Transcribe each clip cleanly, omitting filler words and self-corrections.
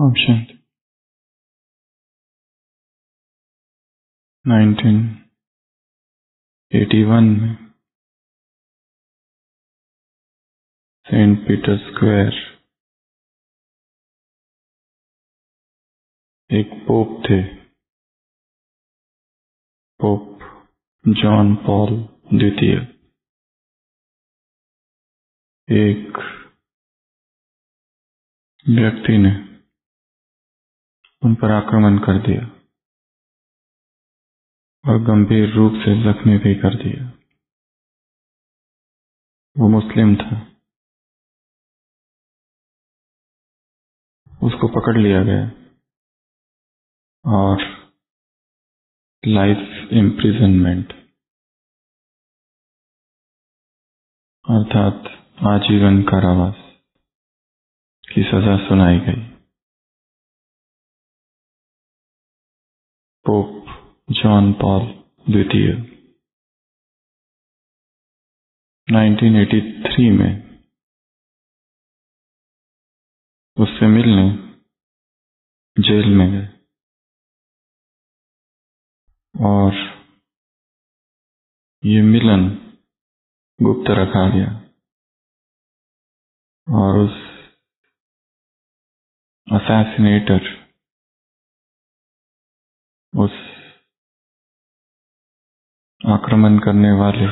Option 1981 में Saint Peter square एक pope थे, पोप जॉन पॉल द्वितीय। एक व्यक्ति ने उन पर आक्रमण कर दिया और गंभीर रूप से जख्मी भी कर दिया। वो मुस्लिम था। उसको पकड़ लिया गया और लाइफ इम्प्रिजनमेंट अर्थात आजीवन कारावास की सजा सुनाई गई। पोप जॉन पॉल द्वितीय 1983 में उससे मिलने जेल में गए और ये मिलन गुप्त रखा गया और उस असैसिनेटर, उस आक्रमण करने वाले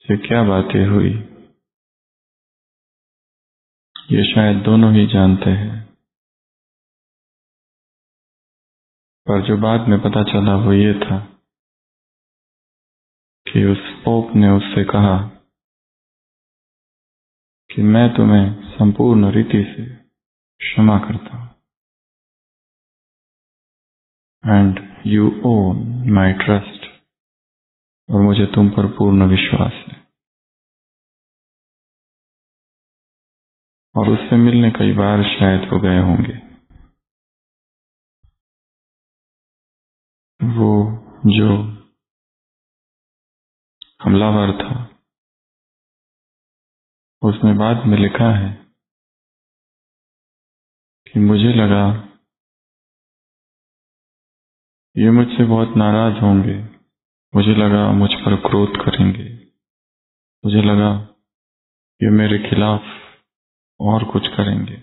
से क्या बातें हुई ये शायद दोनों ही जानते हैं, पर जो बाद में पता चला वो ये था कि उस पोप ने उससे कहा कि मैं तुम्हें संपूर्ण रीति से क्षमा करता हूं and you own my trust, और मुझे तुम पर पूर्ण विश्वास है। और उससे मिलने कई बार शायद वो गए होंगे। वो जो हमलावर था उसने बाद में लिखा है कि मुझे लगा ये मुझसे बहुत नाराज होंगे, मुझे लगा मुझ पर क्रोध करेंगे, मुझे लगा ये मेरे खिलाफ और कुछ करेंगे,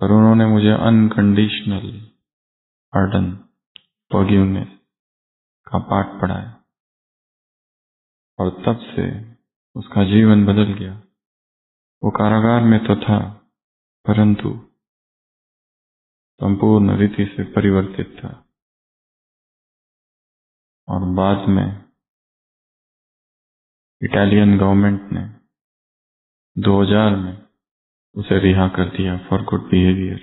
पर उन्होंने मुझे अनकंडीशनल पार्डन, फॉरगिवनेस का पाठ पढ़ाया और तब से उसका जीवन बदल गया। वो कारागार में तो था परंतु संपूर्ण रीति से परिवर्तित था और बाद में इटालियन गवर्नमेंट ने 2000 में उसे रिहा कर दिया फॉर गुड बिहेवियर।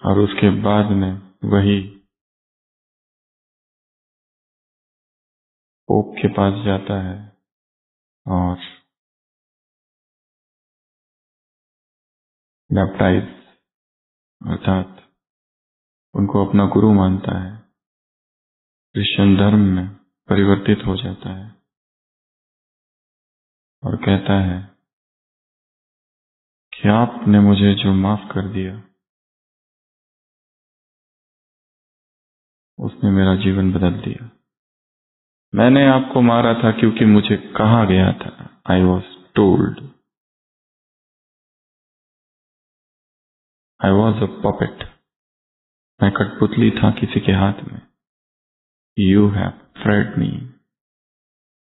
और उसके बाद में वही पोप के पास जाता है और बैप्टाइज अर्थात उनको अपना गुरु मानता है, क्रिश्चियन धर्म में परिवर्तित हो जाता है और कहता है कि आपने मुझे जो माफ कर दिया उसने मेरा जीवन बदल दिया। मैंने आपको मारा था क्योंकि मुझे कहा गया था, I was told, I was a puppet, मैं कठपुतली था किसी के हाथ में। You have freed me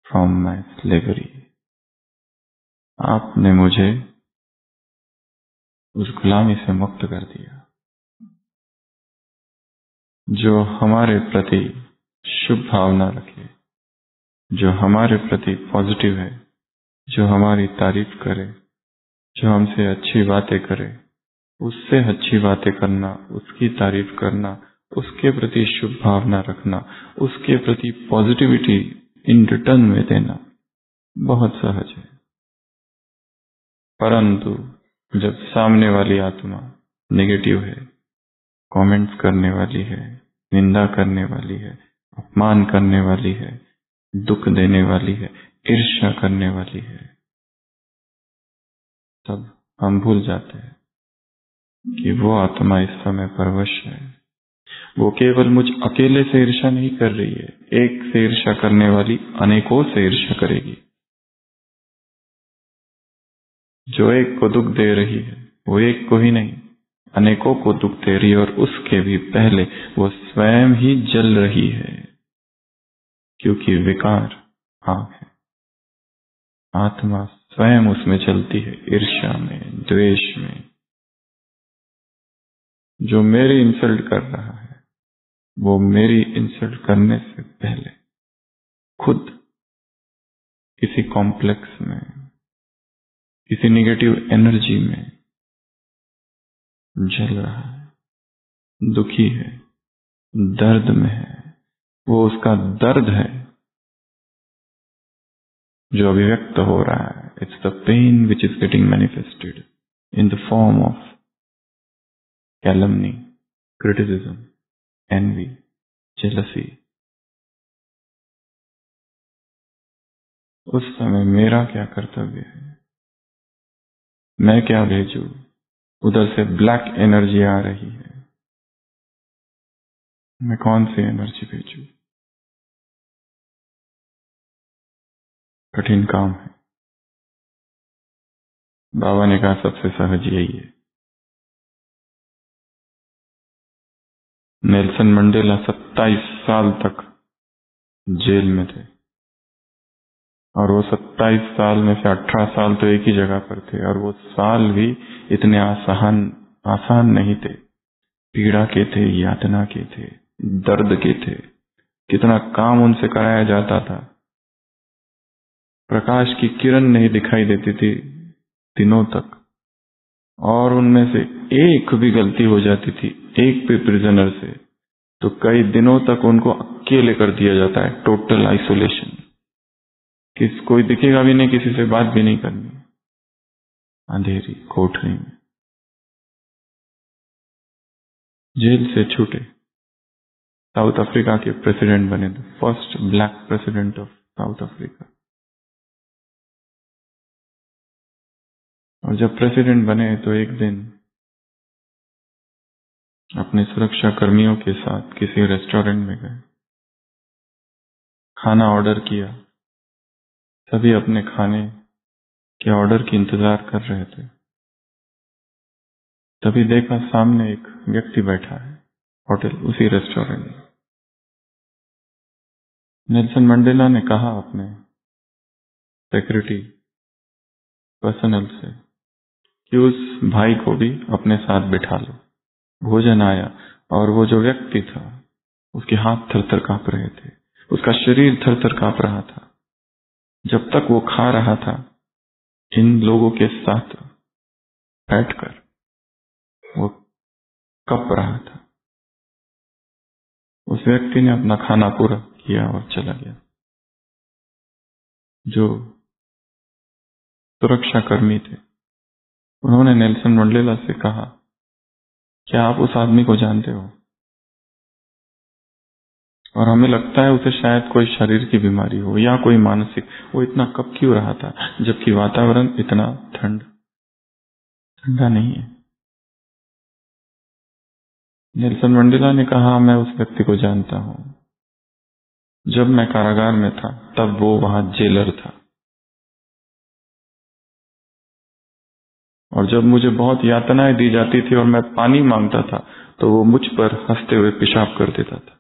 from my slavery, आपने मुझे उस गुलामी से मुक्त कर दिया। जो हमारे प्रति शुभ भावना रखे, जो हमारे प्रति पॉजिटिव है, जो हमारी तारीफ करे, जो हमसे अच्छी बातें करे, उससे अच्छी बातें करना, उसकी तारीफ करना, उसके प्रति शुभ भावना रखना, उसके प्रति पॉजिटिविटी इन रिटर्न में देना बहुत सहज है। परंतु जब सामने वाली आत्मा नेगेटिव है, कमेंट्स करने वाली है, निंदा करने वाली है, अपमान करने वाली है, दुख देने वाली है, ईर्ष्या करने वाली है, तब हम भूल जाते हैं कि वो आत्मा इस समय परवश है। वो केवल मुझ अकेले से ईर्ष्या नहीं कर रही है। एक से ईर्ष्या करने वाली अनेकों से ईर्ष्या करेगी। जो एक को दुख दे रही है वो एक को ही नहीं अनेकों को दुख दे रही है, और उसके भी पहले वो स्वयं ही जल रही है, क्योंकि विकार आग है। आत्मा स्वयं उसमें चलती है, ईर्ष्या में, द्वेष में। जो मेरी इंसल्ट कर रहा है वो मेरी इंसल्ट करने से पहले खुद किसी कॉम्प्लेक्स में, किसी निगेटिव एनर्जी में जल रहा है, दुखी है, दर्द में है। वो उसका दर्द है जो अभिव्यक्त हो रहा है। It's the pain which is getting manifested in the form of calumny, criticism, envy, jealousy. उस समय मेरा क्या कर्तव्य है? मैं क्या भेजूं? उधर से ब्लैक एनर्जी आ रही है, मैं कौन सी एनर्जी भेजूं? कठिन काम है। बाबा ने कहा सबसे सहज यही है। नेल्सन मंडेला 27 साल तक जेल में थे, और वो 27 साल में से 18 साल तो एक ही जगह पर थे, और वो साल भी इतने आसान नहीं थे। पीड़ा के थे, यातना के थे, दर्द के थे। कितना काम उनसे कराया जाता था। प्रकाश की किरण नहीं दिखाई देती थी दिनों तक, और उनमें से एक भी गलती हो जाती थी, एक भी प्रिजनर से, तो कई दिनों तक उनको अकेले कर दिया जाता है। Total isolation. कोई दिखेगा भी नहीं, किसी से बात भी नहीं करनी, अंधेरी कोठरी में। जेल से छूटे, साउथ अफ्रीका के प्रेसिडेंट बने, first black president of south Africa. और जब प्रेसिडेंट बने तो एक दिन अपने सुरक्षा कर्मियों के साथ किसी रेस्टोरेंट में गए, खाना ऑर्डर किया। सभी अपने खाने के ऑर्डर की इंतजार कर रहे थे। तभी देखा सामने एक व्यक्ति बैठा है, होटल, उसी रेस्टोरेंट में। नेल्सन मंडेला ने कहा अपने सिक्योरिटी पर्सनल से कि उस भाई को भी अपने साथ बिठा लो। भोजन आया, और वो जो व्यक्ति था उसके हाथ थर थर कांप रहे थे, उसका शरीर थर थर कांप रहा था। जब तक वो खा रहा था, इन लोगों के साथ बैठकर वो कप रहा था। उस व्यक्ति ने अपना खाना पूरा किया और चला गया। जो सुरक्षा कर्मी थे उन्होंने नेल्सन मंडेला से कहा, क्या आप उस आदमी को जानते हो? और हमें लगता है उसे शायद कोई शरीर की बीमारी हो या कोई मानसिक। वो इतना कब क्यों रहा था जबकि वातावरण इतना ठंडा नहीं है? नेल्सन मंडेला ने कहा, मैं उस व्यक्ति को जानता हूं। जब मैं कारागार में था तब वो वहां जेलर था, और जब मुझे बहुत यातनाएं दी जाती थी और मैं पानी मांगता था तो वो मुझ पर हंसते हुए पेशाब कर देता था।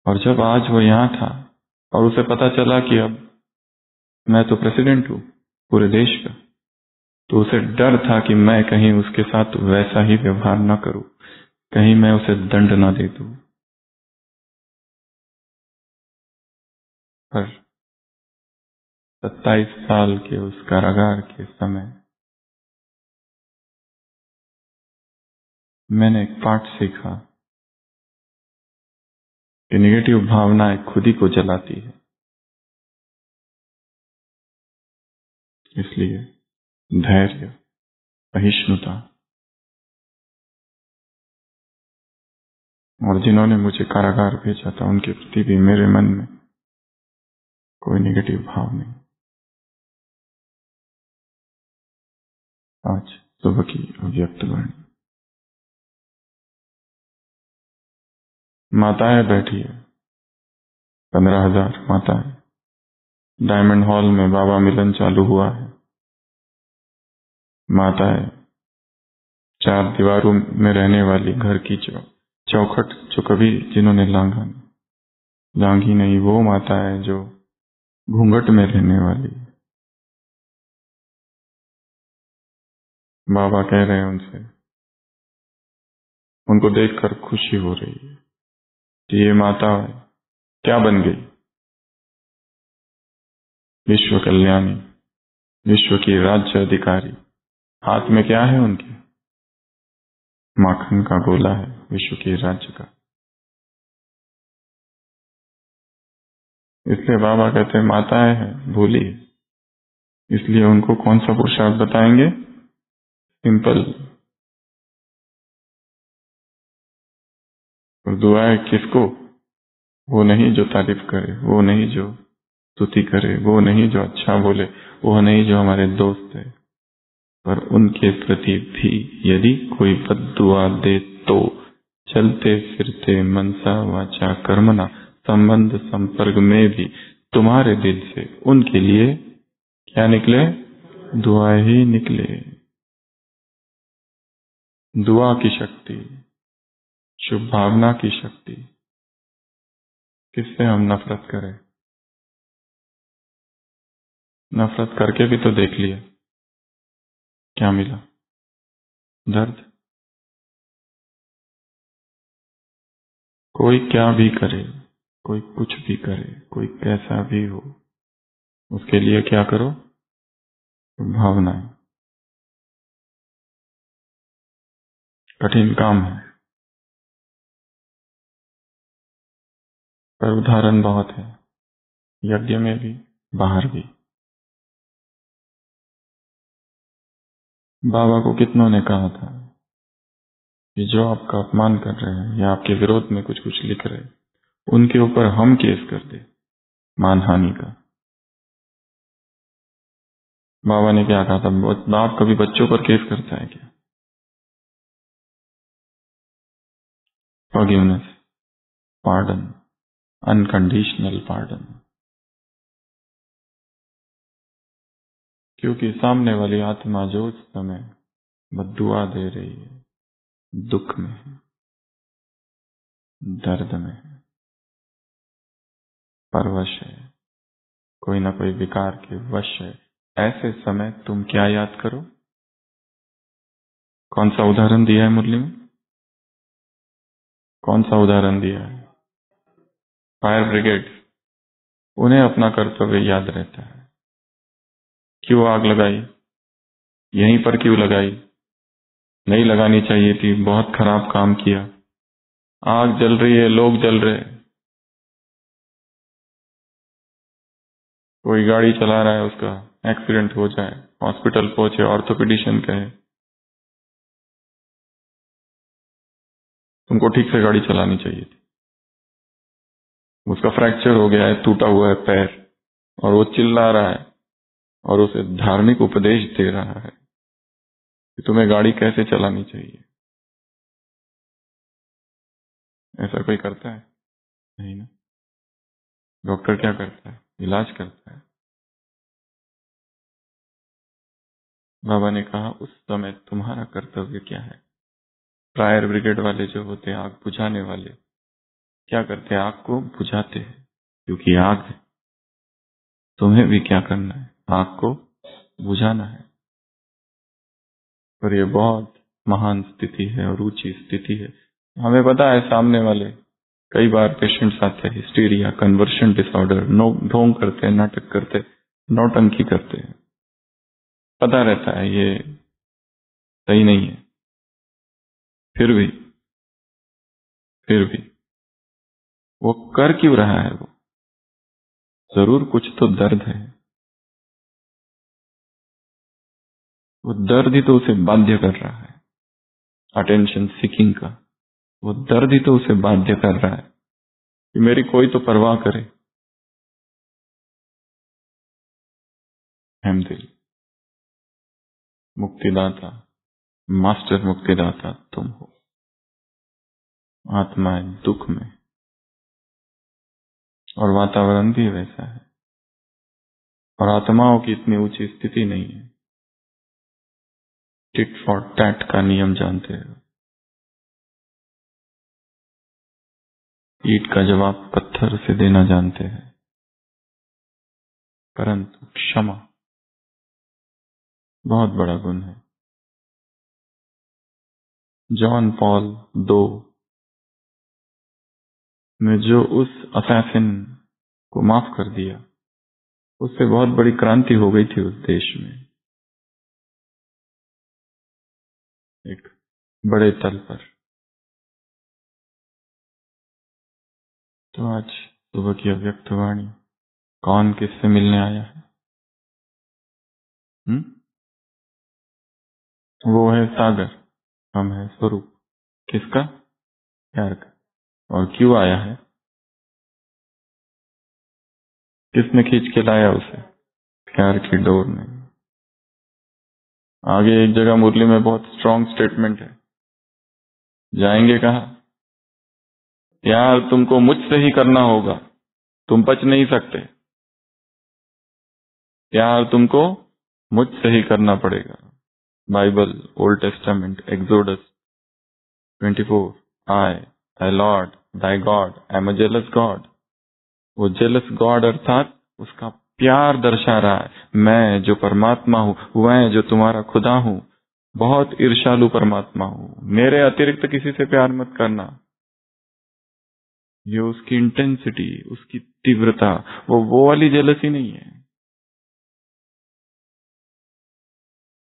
और जब आज वो यहां था और उसे पता चला कि अब मैं तो प्रेसिडेंट हूं पूरे देश का, तो उसे डर था कि मैं कहीं उसके साथ वैसा ही व्यवहार न करूं, कहीं मैं उसे दंड न दे दूं। पर 27 साल के उस कारागार के समय मैंने एक पाठ सीखा कि निगेटिव भावनाएं खुद ही को जलाती है। इसलिए धैर्य, सहिष्णुता, और जिन्होंने मुझे कारागार भेजा था उनके प्रति भी मेरे मन में कोई निगेटिव भाव नहीं। आज सुबह की अव्यक्त वाणी। माताएं बैठी है, 15,000 माताएं। डायमंड हॉल में बाबा मिलन चालू हुआ है। माताएं, चार दीवारों में रहने वाली घर की चौखट जो कभी जिन्होंने लांघी नहीं, वो माताएं जो घूंघट में रहने वाली। बाबा कह रहे हैं उनसे, उनको देखकर खुशी हो रही है कि ये माता क्या बन गई, विश्व कल्याणी, विश्व की राज्य अधिकारी। हाथ में क्या है उनके? माखन का गोला है विश्व के राज्य का। इसलिए बाबा कहते हैं माताएं हैं भूली, इसलिए उनको कौन सा पुरुषार्थ बताएंगे? सिंपल। और दुआएं किसको? वो नहीं जो तारीफ करे, वो नहीं जो स्तुति करे, वो नहीं जो अच्छा बोले, वो नहीं जो हमारे दोस्त है, पर उनके प्रति भी यदि कोई बद्दुआ दे तो चलते फिरते मनसा वाचा कर्मणा संबंध संपर्क में भी तुम्हारे दिल से उनके लिए क्या निकले? दुआ ही निकले। दुआ की शक्ति, शुभ भावना की शक्ति। किससे हम नफरत करें? नफरत करके भी तो देख लिया, क्या मिला? दर्द। कोई क्या भी करे, कोई कुछ भी करे, कोई कैसा भी हो, उसके लिए क्या करो? भावनाएं। कठिन काम है, पर उदाहरण बहुत है, यज्ञ में भी, बाहर भी। बाबा को कितनों ने कहा था कि जो आपका अपमान कर रहे हैं या आपके विरोध में कुछ कुछ लिख रहे हैं, उनके ऊपर हम केस कर दे मानहानि का। बाबा ने क्या कहा था? बाप कभी बच्चों पर केस करता है क्या? Forgiveness, pardon, unconditional pardon. क्योंकि सामने वाली आत्मा जो उस समय बद्दुआ दे रही है, दुख में है, दर्द में है, परवश है, कोई ना कोई विकार के वश है, ऐसे समय तुम क्या याद करो? कौन सा उदाहरण दिया है मुरली में? कौन सा उदाहरण दिया है? Fire brigade. उन्हें अपना कर्तव्य याद रहता है। क्यों आग लगाई? यहीं पर क्यों लगाई? नहीं लगानी चाहिए थी, बहुत खराब काम किया। आग जल रही है, लोग जल रहे हैं। कोई गाड़ी चला रहा है, उसका एक्सीडेंट हो जाए, हॉस्पिटल पहुंचे, ऑर्थोपेडिशियन कहे तुमको ठीक से गाड़ी चलानी चाहिए थी। उसका फ्रैक्चर हो गया है, टूटा हुआ है पैर, और वो चिल्ला रहा है और उसे धार्मिक उपदेश दे रहा है कि तुम्हें गाड़ी कैसे चलानी चाहिए। ऐसा कोई करता है? नहीं ना। डॉक्टर क्या करता है? इलाज करता है। बाबा ने कहा उस समय तुम्हारा कर्तव्य क्या है? फायर ब्रिगेड वाले जो होते हैं, आग बुझाने वाले, क्या करते हैं? आग को बुझाते हैं, क्योंकि आग है। तुम्हें भी क्या करना है? आग को बुझाना है। पर यह बहुत महान स्थिति है और ऊंची स्थिति है। हमें पता है सामने वाले, कई बार पेशेंट्स आते हैं हिस्टीरिया, कन्वर्शन डिसऑर्डर, ढोंग करते हैं, नाटक करते हैं, नौटंकी करते हैं। पता रहता है ये सही नहीं है, फिर भी वो कर क्यों रहा है? वो जरूर कुछ तो दर्द है। वो दर्द ही तो उसे बाध्य कर रहा है, अटेंशन सीकिंग का। वो दर्द ही तो उसे बाध्य कर रहा है कि मेरी कोई तो परवाह करे। अहमदिल। मुक्तिदाता, मास्टर मुक्तिदाता तुम हो। आत्माएं दुख में, और वातावरण भी वैसा है, और आत्माओं की इतनी ऊंची स्थिति नहीं है। टिट फॉर टैट का नियम जानते हो, ईंट का जवाब पत्थर से देना जानते हैं, परंतु क्षमा बहुत बड़ा गुण है। जॉन पॉल II ने जो उस असैसिन को माफ कर दिया, उससे बहुत बड़ी क्रांति हो गई थी उस देश में, एक बड़े तल पर। तो आज सुबह की अव्यक्त वाणी, कौन किससे मिलने आया है? वो है सागर, हम है स्वरूप। किसका? प्यार का। और क्यों आया है? किसने खींच के लाया उसे? प्यार की डोर ने। आगे एक जगह मुरली में बहुत स्ट्रॉन्ग स्टेटमेंट है, जाएंगे कहा? प्यार तुमको मुझसे ही करना होगा, तुम बच नहीं सकते। प्यार तुमको मुझसे ही करना पड़ेगा। Bible, old testament, exodus 24, I Lord Dai God am a jealous God. वो जेलस गॉड अर्थात उसका प्यार दर्शा रहा है। मैं जो परमात्मा हूं, मैं जो तुम्हारा खुदा हूं, बहुत ईर्ष्यालु परमात्मा हूं, मेरे अतिरिक्त किसी से प्यार मत करना। ये उसकी इंटेंसिटी, उसकी तीव्रता, वो वाली जेलसी नहीं है।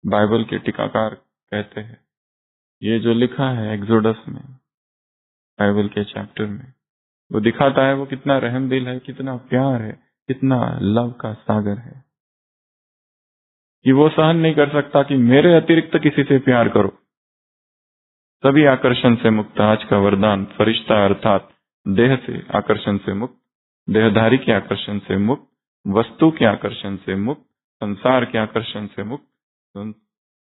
बाइबल के टीकाकार कहते हैं, ये जो लिखा है एक्सोडस में, बाइबल के चैप्टर में, वो दिखाता है वो कितना रहमदिल है, कितना प्यार है, कितना लव का सागर है, कि वो सहन नहीं कर सकता कि मेरे अतिरिक्त किसी से प्यार करो। सभी आकर्षण से मुक्त, आज का वरदान, फरिश्ता अर्थात देह से आकर्षण से मुक्त, देहधारी के आकर्षण से मुक्त, वस्तु के आकर्षण से मुक्त, संसार के आकर्षण से मुक्त,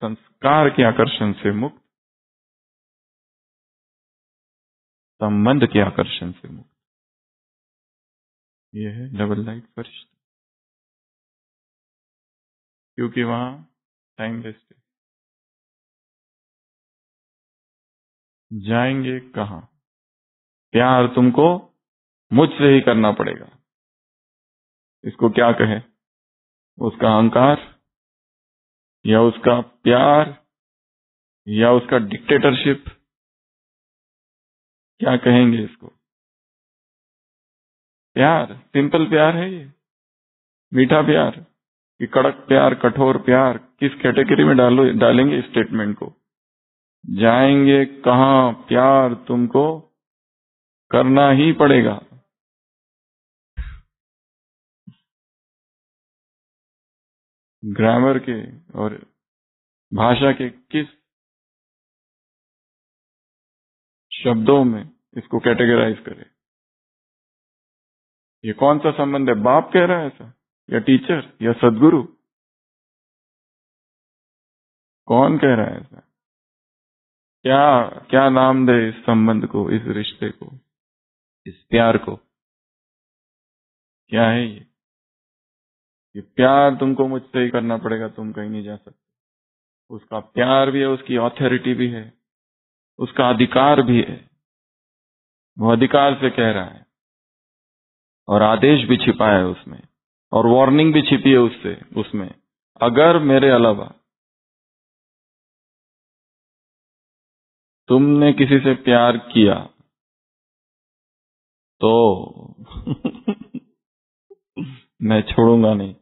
संस्कार के आकर्षण से मुक्त, संबंध के आकर्षण से मुक्त। यह है डबल लाइट फरिश्ता, क्योंकि वहां टाइम वेस्ट है। जाएंगे कहां? प्यार तुमको मुझसे ही करना पड़ेगा। इसको क्या कहे? उसका अहंकार, या उसका प्यार, या उसका डिक्टेटरशिप? क्या कहेंगे इसको? प्यार, सिंपल प्यार है ये, मीठा प्यार, कि कड़क प्यार, कठोर प्यार? किस कैटेगरी में डालेंगे स्टेटमेंट को? जाएंगे कहां? प्यार तुमको करना ही पड़ेगा। ग्रामर के और भाषा के किस शब्दों में इसको कैटेगराइज करें? ये कौन सा संबंध है? बाप कह रहा है ऐसा, या टीचर, या सदगुरु? कौन कह रहा है ऐसा? क्या क्या नाम दे इस संबंध को, इस रिश्ते को, इस प्यार को? क्या है ये प्यार तुमको मुझसे ही करना पड़ेगा, तुम कहीं नहीं जा सकते। उसका प्यार भी है, उसकी ऑथोरिटी भी है, उसका अधिकार भी है। वो अधिकार से कह रहा है, और आदेश भी छिपा है उसमें, और वार्निंग भी छिपी है उसमें। अगर मेरे अलावा तुमने किसी से प्यार किया तो मैं छोड़ूंगा नहीं।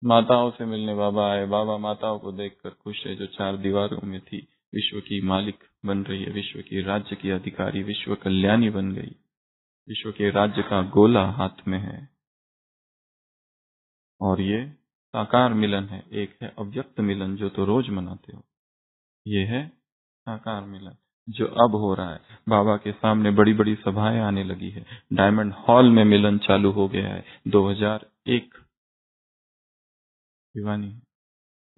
माताओं से मिलने बाबा आए। बाबा माताओं को देखकर खुश है, जो 4 दीवारों में थी, विश्व की मालिक बन रही है, विश्व की राज्य की अधिकारी, विश्व कल्याणी बन गई, विश्व के राज्य का गोला हाथ में है। और ये साकार मिलन है। एक है अव्यक्त मिलन, जो तो रोज मनाते हो, ये है साकार मिलन जो अब हो रहा है। बाबा के सामने बड़ी बड़ी सभाएं आने लगी है। डायमंड हॉल में मिलन चालू हो गया है 2001 दीवानी है।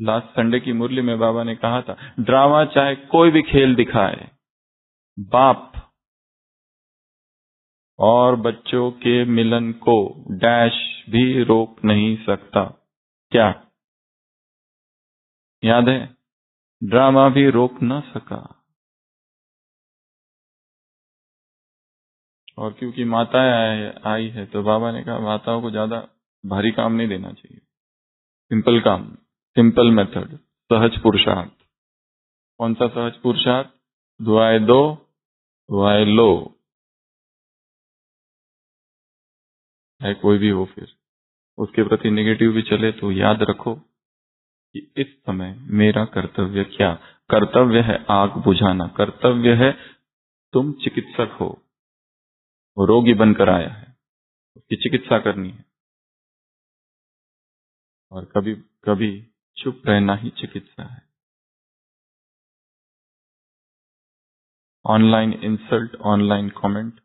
लास्ट संडे की मुरली में बाबा ने कहा था, ड्रामा चाहे कोई भी खेल दिखाए, बाप और बच्चों के मिलन को डैश भी रोक नहीं सकता। क्या याद है? ड्रामा भी रोक ना सका। और क्योंकि माताएं आई है तो बाबा ने कहा माताओं को ज्यादा भारी काम नहीं देना चाहिए, सिंपल काम, सिंपल मेथड, सहज पुरुषार्थ। कौन सा सहज पुरुषार्थ? दुआएं दो, दुआएं लो, है कोई भी हो, फिर उसके प्रति नेगेटिव भी चले तो याद रखो कि इस समय मेरा कर्तव्य क्या? कर्तव्य है आग बुझाना, कर्तव्य है, तुम चिकित्सक हो, वो रोगी बनकर आया है, उसकी चिकित्सा करनी है। और कभी कभी चुप रहना ही चिकित्सा है। Online insult, online comment,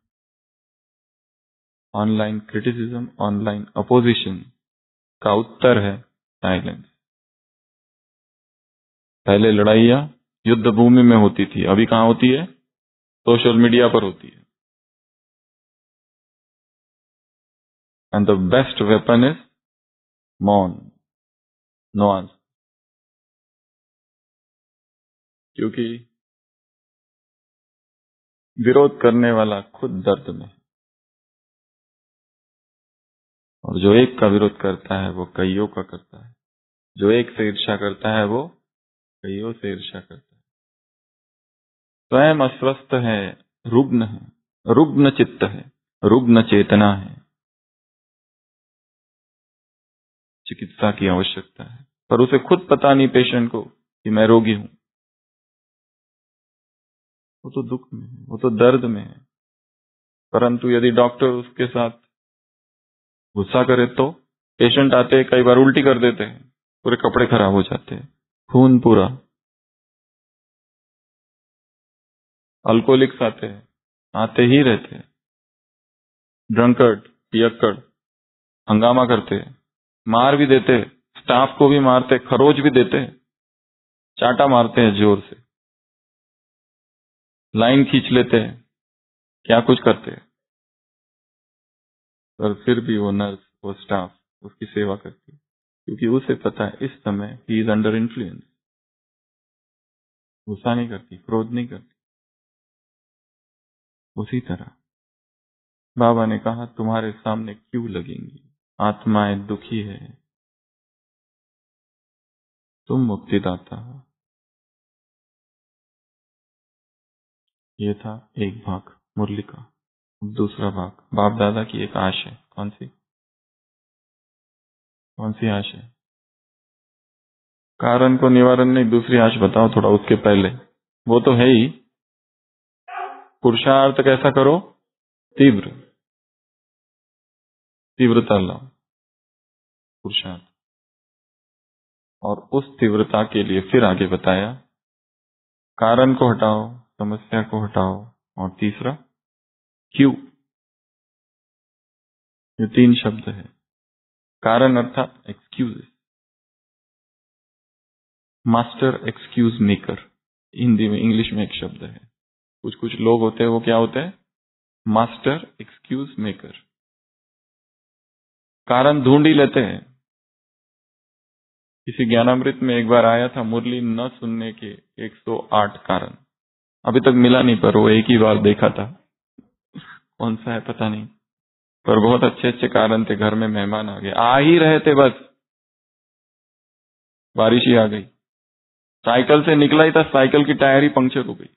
online criticism, online opposition का उत्तर है साइलेंस। पहले लड़ाइयां युद्ध भूमि में होती थी, अभी कहां होती है? सोशल मीडिया पर होती है। And the best weapon is मौन, नो आंसर। क्योंकि विरोध करने वाला खुद दर्द में, और जो एक का विरोध करता है वो कईयों का करता है, जो एक से ईर्ष्या करता है वो कईयों से ईर्ष्या करता है। स्वयं अस्वस्थ है, रुग्ण है, रुग्ण चित्त है, रुग्ण चेतना है, चिकित्सा की आवश्यकता है। पर उसे खुद पता नहीं पेशेंट को कि मैं रोगी हूं। वो तो दुख में है, वो तो दर्द में है। परंतु यदि डॉक्टर उसके साथ गुस्सा करे तो पेशेंट आते हैं, कई बार उल्टी कर देते हैं, पूरे कपड़े खराब हो जाते हैं, खून पूरा। अल्कोहलिक्स आते हैं, आते ही रहते हैं, ड्रंकर्ड, पियक्कड़, हंगामा करते हैं, मार भी देते हैं, स्टाफ को भी मारते, खरोच भी देते हैं, चाटा मारते हैं जोर से, लाइन खींच लेते हैं, क्या कुछ करते हैं। पर फिर भी वो नर्स, वो स्टाफ उसकी सेवा करती है, क्योंकि उसे पता है इस समय ही इज अंडर इन्फ्लुएंस। गुस्सा नहीं करती, क्रोध नहीं करती। उसी तरह बाबा ने कहा तुम्हारे सामने क्यों लगेंगी आत्माएं, दुखी है, तुम मुक्तिदाता हो। ये था एक भाग मुरली का। दूसरा भाग बाप दादा की एक आश है। कौन सी? कौन सी आश है? कारण को निवारण नहीं, दूसरी आश बताओ थोड़ा उसके पहले। वो तो है ही, पुरुषार्थ कैसा करो? तीव्र, तीव्रता लाओ पुरुषार्थ। और उस तीव्रता के लिए फिर आगे बताया, कारण को हटाओ, समस्या को हटाओ, और तीसरा क्यों। ये तीन शब्द है। कारण अर्थात excuse, master excuse maker, Hindi में, इंग्लिश में एक शब्द है। कुछ कुछ लोग होते हैं, वो क्या होते हैं? Master excuse maker. कारण ढूंढ ही लेते हैं। किसी ज्ञानामृत में एक बार आया था, मुरली न सुनने के 108 कारण। अभी तक मिला नहीं, पर वो एक ही बार देखा था, कौन सा है पता नहीं, पर बहुत अच्छे अच्छे कारण थे। घर में मेहमान आ गए, आ ही रहे थे बस, बारिश ही आ गई, साइकिल से निकला ही था, साइकिल की टायर ही पंक्चर हो गई,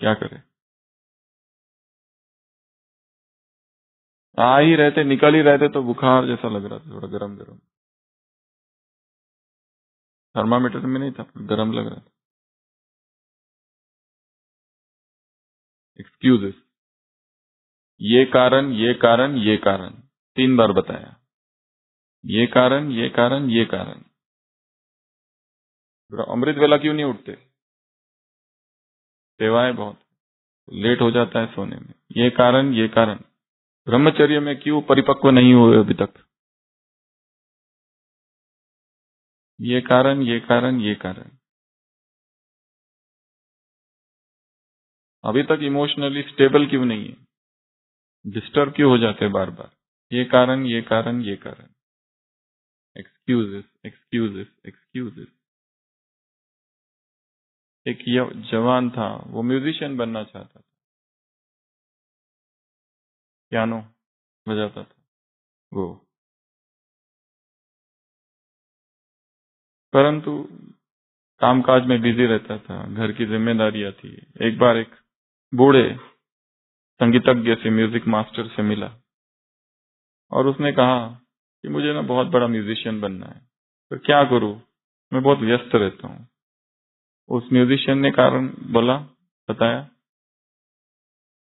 क्या करे। आ ही रहते, निकल ही रहते तो बुखार जैसा लग रहा था, थोड़ा गरम गरम, थर्मामीटर में नहीं था, गरम लग रहा था। एक्सक्यूजेस, ये कारण, ये कारण, ये कारण, 3 बार बताया, ये कारण, ये कारण, ये कारण। अमृत वेला क्यों नहीं उठते? सेवाएं बहुत, लेट हो जाता है सोने में, ये कारण, ये कारण। ब्रह्मचर्य में क्यों परिपक्व नहीं हुए अभी तक? ये कारण, ये कारण, ये कारण। अभी तक इमोशनली स्टेबल क्यों नहीं है? डिस्टर्ब क्यों हो जाते बार बार? ये कारण, ये कारण, ये कारण। Excuses, excuses, excuses. एक जवान था, वो म्यूजिशियन बनना चाहता था, पियानो बजाता था वो, परंतु कामकाज में बिजी रहता था, घर की जिम्मेदारियां थी। एक बार एक बूढ़े संगीतज्ञ से, म्यूजिक मास्टर से मिला और उसने कहा कि मुझे ना बहुत बड़ा म्यूजिशियन बनना है, तो क्या करूं, मैं बहुत व्यस्त रहता हूं। उस म्यूजिशियन ने कारण बताया,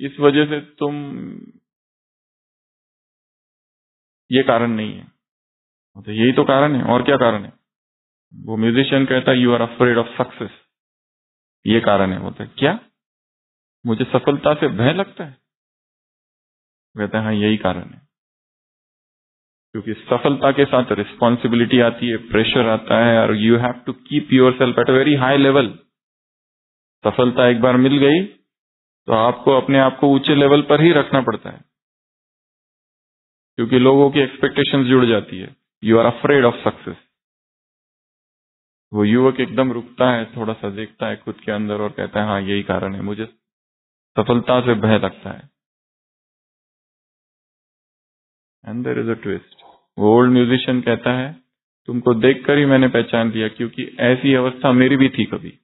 इस वजह से तुम, ये कारण नहीं है। तो यही तो कारण है, और क्या कारण है? वो म्यूजिशियन कहता है, you are afraid of success. ये कारण है। बोलता है क्या, मुझे सफलता से भय लगता है? कहता है हाँ, यही कारण है। क्योंकि सफलता के साथ रिस्पॉन्सिबिलिटी आती है, प्रेशर आता है, और you have to keep yourself at a very high level. सफलता एक बार मिल गई तो आपको अपने आप को ऊंचे लेवल पर ही रखना पड़ता है, क्योंकि लोगों की एक्सपेक्टेशंस जुड़ जाती है। You are afraid of success. वो युवक एकदम रुकता है, थोड़ा सा देखता है खुद के अंदर और कहता है हाँ, यही कारण है, मुझे सफलता से भय लगता है। And there is a twist. वो ओल्ड म्यूजिशियन कहता है, तुमको देखकर ही मैंने पहचान लिया, क्योंकि ऐसी अवस्था मेरी भी थी कभी।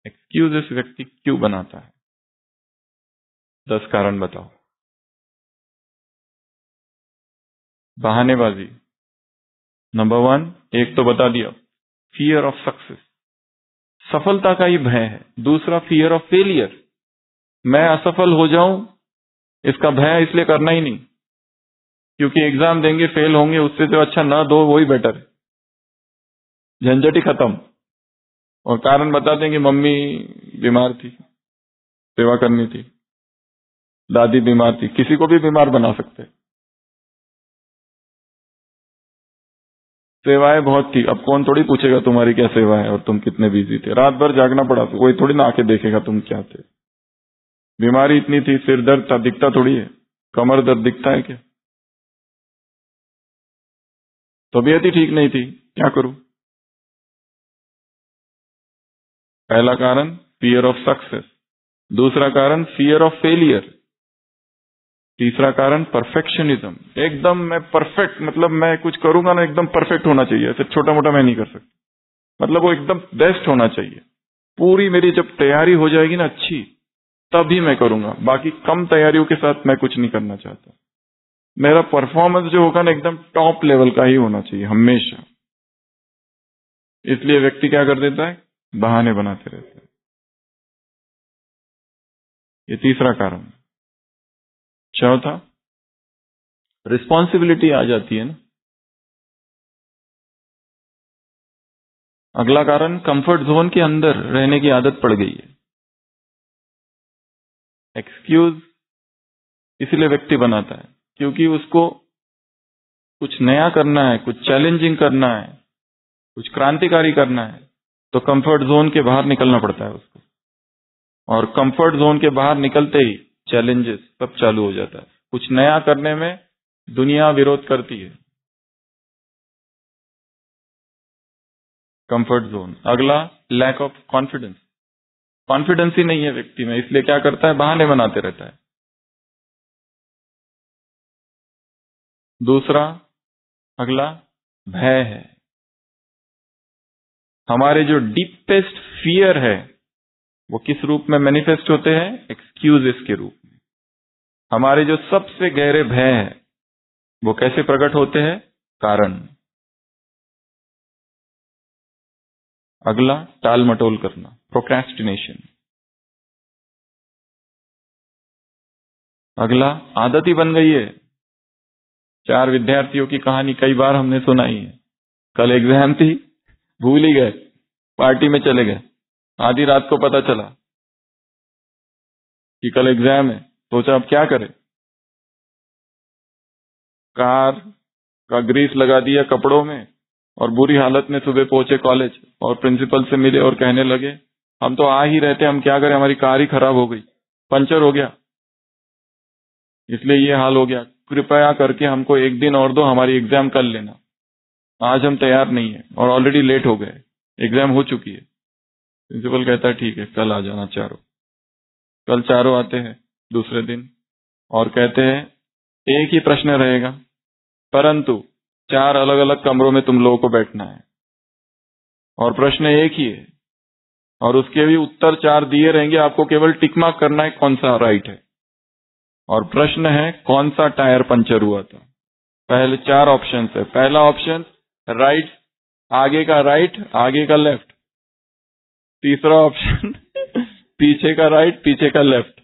एक्सक्यूजेस व्यक्ति क्यों बनाता है? 10 कारण बताओ। बहानेबाजी नंबर 1, एक तो बता दिया, फियर ऑफ सक्सेस, सफलता का ही भय है। दूसरा, फियर ऑफ फेलियर, मैं असफल हो जाऊं इसका भय है, इसलिए करना ही नहीं, क्योंकि एग्जाम देंगे फेल होंगे, उससे तो अच्छा ना दो, वही बेटर है, झंझट ही खत्म। और कारण बता देंगे, मम्मी बीमार थी, सेवा करनी थी, दादी बीमार थी, किसी को भी बीमार बना सकते हैं। सेवाएं बहुत थी, अब कौन थोड़ी पूछेगा तुम्हारी क्या सेवा है और तुम कितने बिजी थे, रात भर जागना पड़ा, तो कोई थोड़ी ना आके देखेगा तुम क्या थे। बीमारी इतनी थी, सिर दर्द था, दिखता थोड़ी है, कमर दर्द दिखता है क्या? तबीयत ही ठीक नहीं थी, क्या करूं? पहला कारण फियर ऑफ सक्सेस, दूसरा कारण फियर ऑफ फेलियर, तीसरा कारण परफेक्शनिज्म। एकदम मैं परफेक्ट, मतलब मैं कुछ करूंगा ना एकदम परफेक्ट होना चाहिए, ऐसे छोटा मोटा मैं नहीं कर सकता, मतलब वो एकदम बेस्ट होना चाहिए। पूरी मेरी जब तैयारी हो जाएगी ना अच्छी, तभी मैं करूंगा, बाकी कम तैयारियों के साथ मैं कुछ नहीं करना चाहता। मेरा परफॉर्मेंस जो होगा ना एकदम टॉप लेवल का ही होना चाहिए हमेशा। इसलिए व्यक्ति क्या कर देता है, बहाने बनाते रहते हैं। ये तीसरा कारण। चौथा, रिस्पॉन्सिबिलिटी आ जाती है ना। अगला कारण, कंफर्ट जोन के अंदर रहने की आदत पड़ गई है। एक्सक्यूज इसलिए व्यक्ति बनाता है क्योंकि उसको कुछ नया करना है, कुछ चैलेंजिंग करना है, कुछ क्रांतिकारी करना है, तो कंफर्ट जोन के बाहर निकलना पड़ता है उसको। और कंफर्ट जोन के बाहर निकलते ही चैलेंजेस सब चालू हो जाता है। कुछ नया करने में दुनिया विरोध करती है। Comfort zone. अगला, लैक ऑफ कॉन्फिडेंस, कॉन्फिडेंस ही नहीं है व्यक्ति में, इसलिए क्या करता है, बहाने बनाते रहता है। दूसरा, अगला, भय है। हमारे जो डीपेस्ट फियर है वो किस रूप में मैनिफेस्ट होते हैं, एक्सक्यूजेस के रूप में। हमारे जो सबसे गहरे भय है वो कैसे प्रकट होते हैं, कारण। अगला, टाल मटोल करना, प्रोक्रेस्टिनेशन। अगला, आदत ही बन गई है। 4 विद्यार्थियों की कहानी कई बार हमने सुनाई है। कल एग्जाम थी, भूल ही गए, पार्टी में चले गए, आधी रात को पता चला कि कल एग्जाम है, सोचा अब क्या करें। कार का ग्रीस लगा दिया कपड़ों में और बुरी हालत में सुबह पहुंचे कॉलेज और प्रिंसिपल से मिले और कहने लगे हम तो आ ही रहते, हम क्या करें, हमारी कार ही खराब हो गई, पंचर हो गया, इसलिए ये हाल हो गया, कृपया करके हमको एक दिन और दो, हमारी एग्जाम कल लेना, आज हम तैयार नहीं है और ऑलरेडी लेट हो गए, एग्जाम हो चुकी है। प्रिंसिपल कहता है ठीक है कल आ जाना चारों। कल चारों आते हैं दूसरे दिन और कहते हैं एक ही प्रश्न रहेगा, परंतु 4 अलग अलग कमरों में तुम लोगों को बैठना है और प्रश्न एक ही है और उसके भी उत्तर 4 दिए रहेंगे, आपको केवल टिक मार्क करना है कौन सा राइट है। और प्रश्न है कौन सा टायर पंचर हुआ था। पहले 4 ऑप्शन है, पहला ऑप्शन राइट, आगे का राइट आगे का लेफ्ट, तीसरा ऑप्शन पीछे का राइट पीछे का लेफ्ट।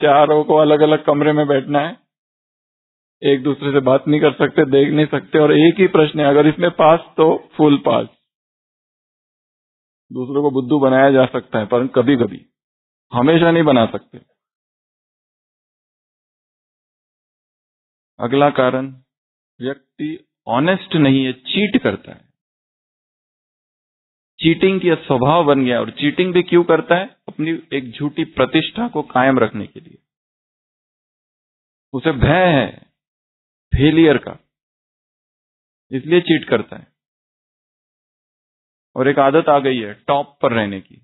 चारों को अलग अलग कमरे में बैठना है, एक दूसरे से बात नहीं कर सकते, देख नहीं सकते और एक ही प्रश्न है, अगर इसमें पास तो फुल पास। दूसरों को बुद्धू बनाया जा सकता है पर कभी कभी, हमेशा नहीं बना सकते। अगला कारण, व्यक्ति ऑनेस्ट नहीं है, चीट करता है। चीटिंग की स्वभाव बन गया और चीटिंग भी क्यों करता है, अपनी एक झूठी प्रतिष्ठा को कायम रखने के लिए। उसे भय है फेलियर का, इसलिए चीट करता है। और एक आदत आ गई है टॉप पर रहने की।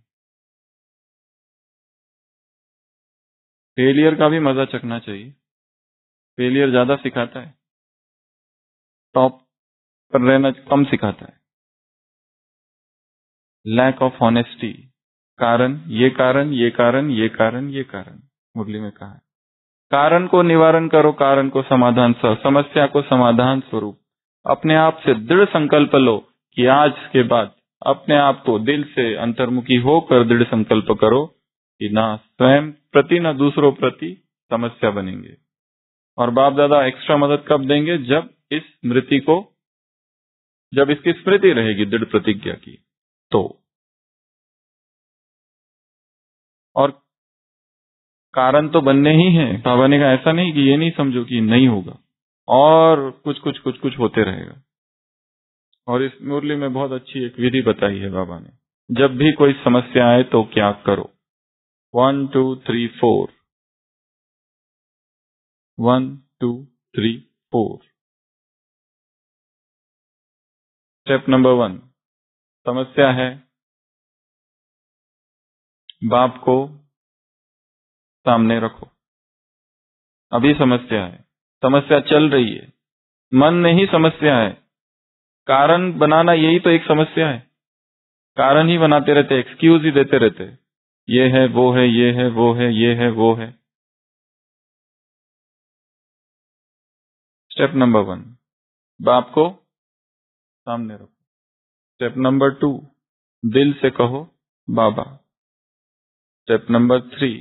फेलियर का भी मजा चखना चाहिए, फेलियर ज्यादा सिखाता है, टॉप पर रहना कम सिखाता है। लैक ऑफ ऑनेस्टी, कारण ये कारण ये कारण ये कारण ये कारण, मुरली में कहा है। कारण को निवारण करो, कारण को समाधान, समस्या को समाधान स्वरूप अपने आप से दृढ़ संकल्प लो कि आज के बाद अपने आप को दिल से अंतर्मुखी होकर दृढ़ संकल्प करो कि ना स्वयं प्रति ना दूसरों प्रति समस्या बनेंगे। और बाप दादा एक्स्ट्रा मदद कब देंगे, जब इस स्मृति को, जब इसकी स्मृति रहेगी दृढ़ प्रतिज्ञा की तो। और कारण तो बनने ही है, बाबा ने कहा ऐसा नहीं कि ये नहीं समझो कि नहीं होगा, और कुछ कुछ कुछ कुछ होते रहेगा। और इस मुरली में बहुत अच्छी एक विधि बताई है बाबा ने, जब भी कोई समस्या आए तो क्या करो। 1 2 3 4, 1 2 3 4। स्टेप नंबर 1, समस्या है, बाप को सामने रखो। अभी समस्या है, समस्या चल रही है, मन में ही समस्या है, कारण बनाना यही तो एक समस्या है। कारण ही बनाते रहते, एक्सक्यूज ही देते रहते, ये है वो है ये है वो है ये है वो है। स्टेप नंबर 1, बाप को सामने रखो। स्टेप नंबर 2, दिल से कहो बाबा। स्टेप नंबर 3,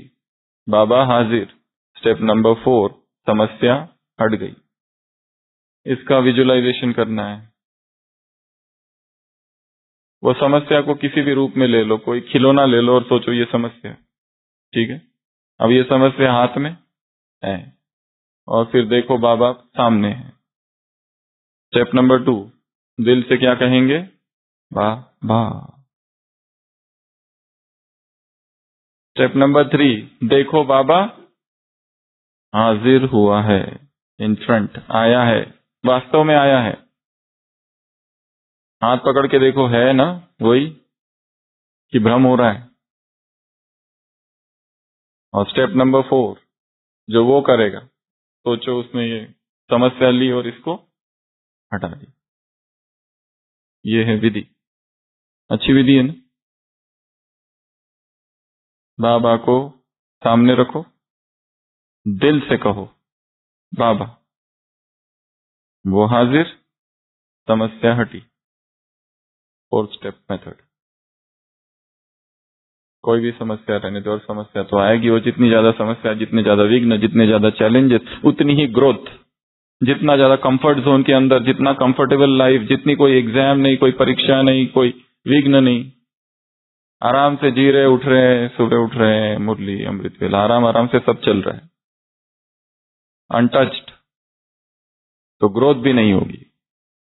बाबा हाजिर। स्टेप नंबर 4, समस्या हट गई। इसका विजुअलाइजेशन करना है। वो समस्या को किसी भी रूप में ले लो, कोई खिलौना ले लो और सोचो ये समस्या, ठीक है। अब ये समस्या हाथ में है और फिर देखो बाबा सामने है। स्टेप नंबर 2, दिल से क्या कहेंगे, बाबा। स्टेप नंबर 3, देखो बाबा हाजिर हुआ है, इन फ्रंट आया है, वास्तव में आया है। हाथ पकड़ के देखो, है ना वही कि भ्रम हो रहा है। और स्टेप नंबर 4, जो वो करेगा, सोचो उसने ये समस्या ली और इसको हटा दी। ये है विधि, अच्छी विधि है ना। बाबा को सामने रखो, दिल से कहो बाबा, वो हाजिर, समस्या हटी। 4th step method. कोई भी समस्या रहने दो, और समस्या तो आएगी, और जितनी ज्यादा समस्या, जितने ज्यादा विघ्न, जितने ज्यादा चैलेंजेस, उतनी ही ग्रोथ। जितना ज्यादा कंफर्ट जोन के अंदर, जितना कंफर्टेबल लाइफ, जितनी कोई एग्जाम नहीं, कोई परीक्षा नहीं, कोई विघ्न नहीं, आराम से जी रहे, उठ रहे हैं, सुबह उठ रहे हैं, मुरली अमृत वेला, आराम आराम से सब चल रहा है, अनटच्ड। तो ग्रोथ भी नहीं होगी।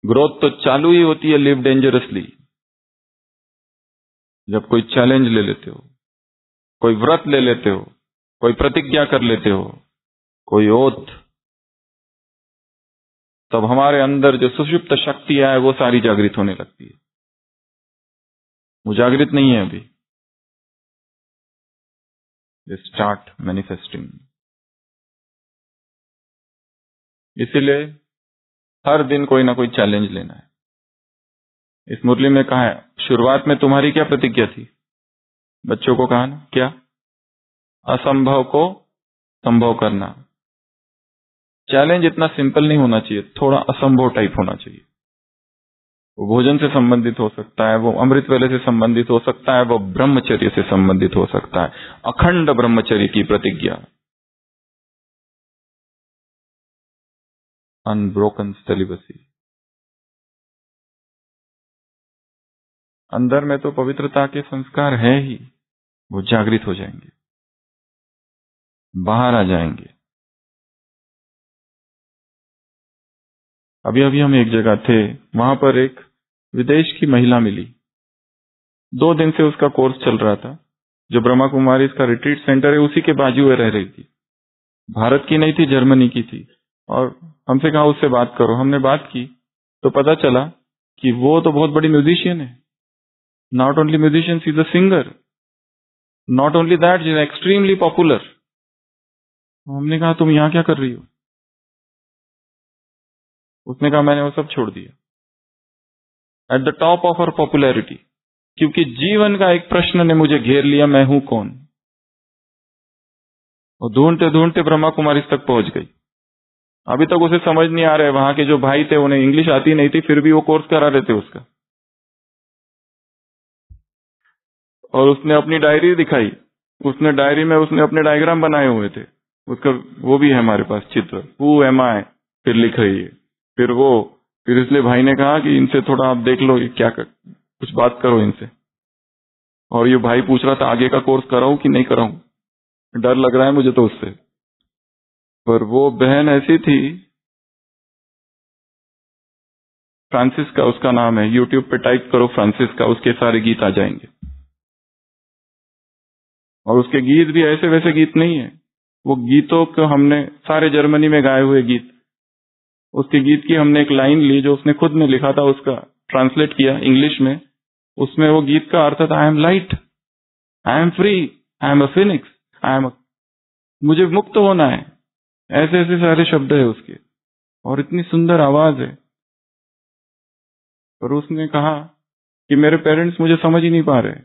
ग्रोथ तो चालू ही होती है लिव डेंजरसली, जब कोई चैलेंज ले लेते हो, कोई व्रत ले लेते हो, कोई प्रतिज्ञा कर लेते हो, कोई ओथ, तब हमारे अंदर जो सुषुप्त शक्ति है वो सारी जागृत होने लगती है। वो जागृत नहीं है अभी, स्टार्ट मैनिफेस्टिंग। इसीलिए हर दिन कोई ना कोई चैलेंज लेना है। इस मुरली में कहा है, शुरुआत में तुम्हारी क्या प्रतिज्ञा थी? बच्चों को कहा ना, क्या? असंभव को संभव करना। चैलेंज इतना सिंपल नहीं होना चाहिए, थोड़ा असंभव टाइप होना चाहिए। वो भोजन से संबंधित हो सकता है, वो अमृत वेले से संबंधित हो सकता है, वो ब्रह्मचर्य से संबंधित हो सकता है। अखंड ब्रह्मचर्य की प्रतिज्ञा, अनब्रोकन सेलिबसी। अंदर में तो पवित्रता के संस्कार है ही, वो जागृत हो जाएंगे, बाहर आ जाएंगे। अभी अभी हम एक जगह थे, वहां पर एक विदेश की महिला मिली। 2 दिन से उसका कोर्स चल रहा था। जो ब्रह्मा कुमारी इसका रिट्रीट सेंटर है उसी के बाजू में रह रही थी। भारत की नहीं थी, जर्मनी की थी। और हमसे कहा उससे बात करो। हमने बात की तो पता चला कि वो तो बहुत बड़ी म्यूजिशियन है। Not only musician, she is a singer. Not only that, she is extremely popular. हमने कहा तुम यहाँ क्या कर रही हो? उसने कहा मैंने वो सब छोड़ दिया। At the top of her popularity, क्योंकि जीवन का एक प्रश्न ने मुझे घेर लिया, मैं हूं कौन। और ढूंढते ढूंढते ब्रह्मा कुमारी तक पहुंच गई। अभी तक उसे समझ नहीं आ रहा है, वहां के जो भाई थे उन्हें इंग्लिश आती नहीं थी, फिर भी वो कोर्स करा रहे थे उसका। और उसने अपनी डायरी दिखाई, उसने डायरी में उसने अपने डायग्राम बनाए हुए थे। उसका वो भी है हमारे पास चित्र, हु एम आई, फिर लिख रही है। फिर इसलिए भाई ने कहा कि इनसे थोड़ा आप देख लो, ये क्या कुछ बात करो इनसे। और ये भाई पूछ रहा था आगे का कोर्स कराऊं कि नहीं कराऊं, डर लग रहा है मुझे तो उससे। पर वो बहन ऐसी थी, फ्रांसिस का उसका नाम है, यूट्यूब पे टाइप करो फ्रांसिस का, उसके सारे गीत आ जाएंगे। और उसके गीत भी ऐसे वैसे गीत नहीं है, वो गीतों को हमने सारे जर्मनी में गाए हुए गीत, उसके गीत की हमने एक लाइन ली जो उसने खुद ने लिखा था, उसका ट्रांसलेट किया इंग्लिश में। उसमें वो गीत का अर्थ था, I am light, I am free, I am a Phoenix, मुझे मुक्त होना है। ऐसे ऐसे सारे शब्द है उसके, और इतनी सुंदर आवाज है। पर उसने कहा कि मेरे पेरेंट्स मुझे समझ ही नहीं पा रहे।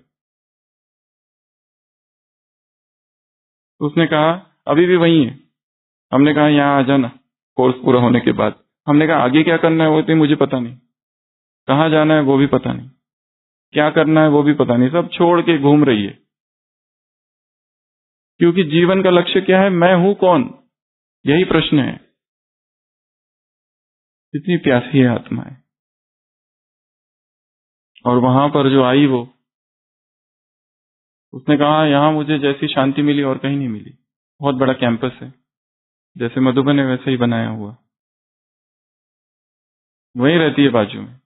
उसने कहा अभी भी वही है। हमने कहा यहाँ आ जाना कोर्स पूरा होने के बाद। हमने कहा आगे क्या करना है वो तो मुझे पता नहीं, कहाँ जाना है वो भी पता नहीं, क्या करना है वो भी पता नहीं, सब छोड़ के घूम रही है। क्योंकि जीवन का लक्ष्य क्या है, मैं हूं कौन, यही प्रश्न है। इतनी प्यासी है आत्मा है। और वहां पर जो आई वो, उसने कहा यहाँ मुझे जैसी शांति मिली और कहीं नहीं मिली। बहुत बड़ा कैंपस है, जैसे मधुबन है वैसे ही बनाया हुआ। वहीं रहती है बाजू में,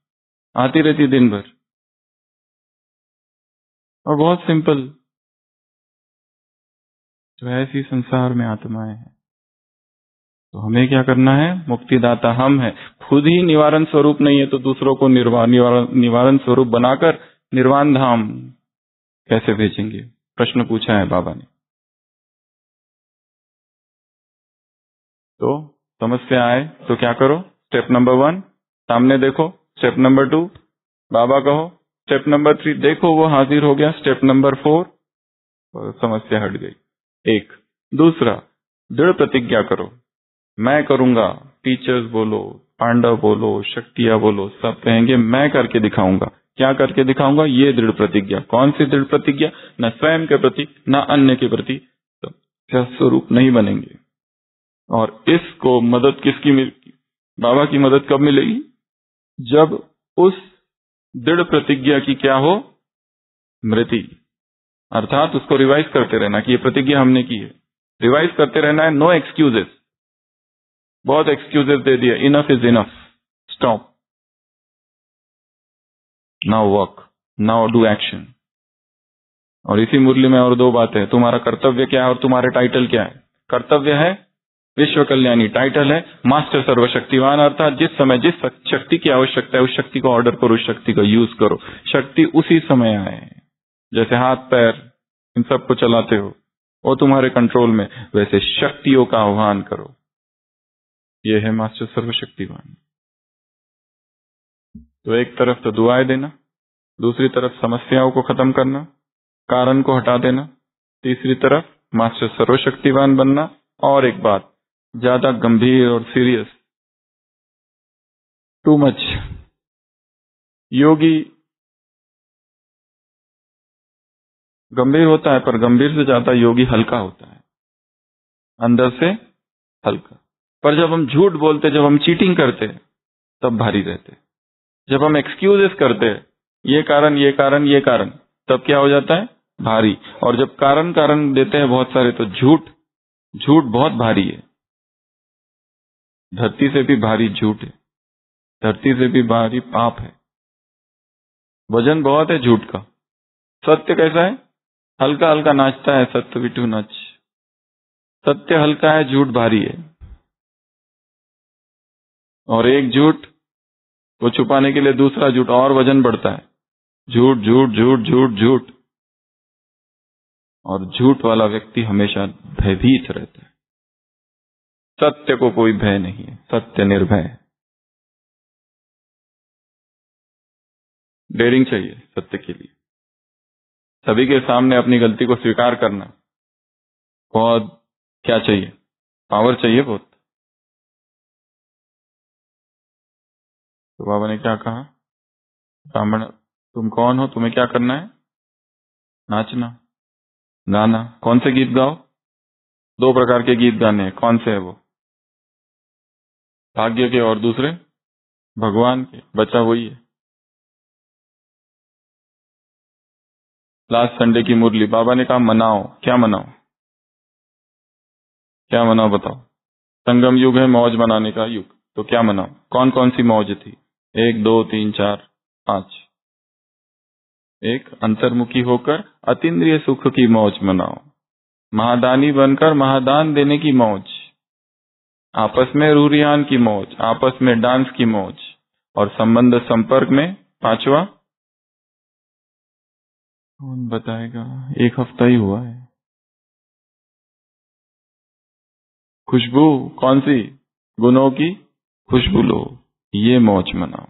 आती रहती है दिन भर, और बहुत सिंपल। जो ऐसी संसार में आत्माएं हैं, तो हमें क्या करना है? मुक्तिदाता हम है। खुद ही निवारण स्वरूप नहीं है तो दूसरों को निवारण स्वरूप बनाकर निर्वाण धाम कैसे भेजेंगे? प्रश्न पूछा है बाबा ने। तो समस्या आए तो क्या करो? स्टेप नंबर 1 सामने देखो, स्टेप नंबर 2 बाबा कहो, स्टेप नंबर 3 देखो वो हाजिर हो गया, स्टेप नंबर 4 समस्या हट गई। एक दूसरा, दृढ़ प्रतिज्ञा करो, मैं करूंगा। टीचर्स बोलो, पांडव बोलो, शक्तियां बोलो, सब कहेंगे मैं करके दिखाऊंगा। क्या करके दिखाऊंगा? ये दृढ़ प्रतिज्ञा। कौन सी दृढ़ प्रतिज्ञा? न स्वयं के प्रति न अन्य के प्रति स्वरूप नहीं बनेंगे। और इसको मदद किसकी मिलेगी? बाबा की मदद कब मिलेगी? जब उस दृढ़ प्रतिज्ञा की क्या हो? स्मृति। अर्थात उसको रिवाइज करते रहना कि ये प्रतिज्ञा हमने की है। रिवाइज करते रहना है, नो एक्सक्यूजेस। बहुत एक्सक्यूजेस दे दिए, enough is enough, stop, now work, now do action. और इसी मुरली में और दो बातें, तुम्हारा कर्तव्य क्या है और तुम्हारे टाइटल क्या है। कर्तव्य है विश्व कल्याणी, टाइटल है मास्टर सर्वशक्तिवान, अर्थात जिस समय जिस शक्ति की आवश्यकता है उस शक्ति को ऑर्डर करो, उस शक्ति का यूज करो, शक्ति उसी समय आए। जैसे हाथ पैर इन सबको चलाते हो वो तुम्हारे कंट्रोल में, वैसे शक्तियों का आह्वान करो। ये है मास्टर सर्वशक्तिवान। तो एक तरफ तो दुआएं देना, दूसरी तरफ समस्याओं को खत्म करना, कारण को हटा देना, तीसरी तरफ मास्टर सर्वशक्तिवान बनना। और एक बात, ज्यादा गंभीर और सीरियस, टू मच। योगी गंभीर होता है पर गंभीर से ज्यादा योगी हल्का होता है, अंदर से हल्का। पर जब हम झूठ बोलते, जब हम चीटिंग करते तब भारी रहते। जब हम एक्सक्यूजेस करते हैं, ये कारण ये कारण ये कारण, तब क्या हो जाता है, भारी। और जब कारण कारण देते हैं बहुत सारे, तो झूठ झूठ बहुत भारी है। धरती से भी भारी झूठ है, धरती से भी भारी पाप है। वजन बहुत है झूठ का। सत्य कैसा है, हल्का हल्का नाचता है, सत्य बिटू नाच। सत्य हल्का है, झूठ भारी है। और एक झूठ को छुपाने के लिए दूसरा झूठ, और वजन बढ़ता है। झूठ झूठ झूठ झूठ झूठ। और झूठ वाला व्यक्ति हमेशा भयभीत रहता है। सत्य को कोई भय नहीं है, सत्य निर्भय है। डेयरिंग चाहिए सत्य के लिए, सभी के सामने अपनी गलती को स्वीकार करना। बहुत क्या चाहिए, पावर चाहिए बहुत। तो बाबा ने क्या कहा, ब्राह्मण तुम कौन हो, तुम्हें क्या करना है, नाचना गाना। कौन से गीत गाओ, दो प्रकार के गीत गाने हैं, कौन से है वो, भाग्य के और दूसरे भगवान के, बचा वही है। लास्ट संडे की मुरली, बाबा ने कहा मनाओ, क्या मनाओ, क्या मनाओ बताओ। संगम युग है, मौज मनाने का युग, तो क्या मनाओ। कौन कौन सी मौज थी, 1 2 3 4 5। एक, अंतर्मुखी होकर अतीन्द्रिय सुख की मौज मनाओ, महादानी बनकर महादान देने की मौज, आपस में रूरियान की मौज, आपस में डांस की मौज, और संबंध संपर्क में पांचवा कौन बताएगा, एक हफ्ता ही हुआ है। खुशबू, कौन सी, गुणों की खुशबू लो, ये मौज मनाओ।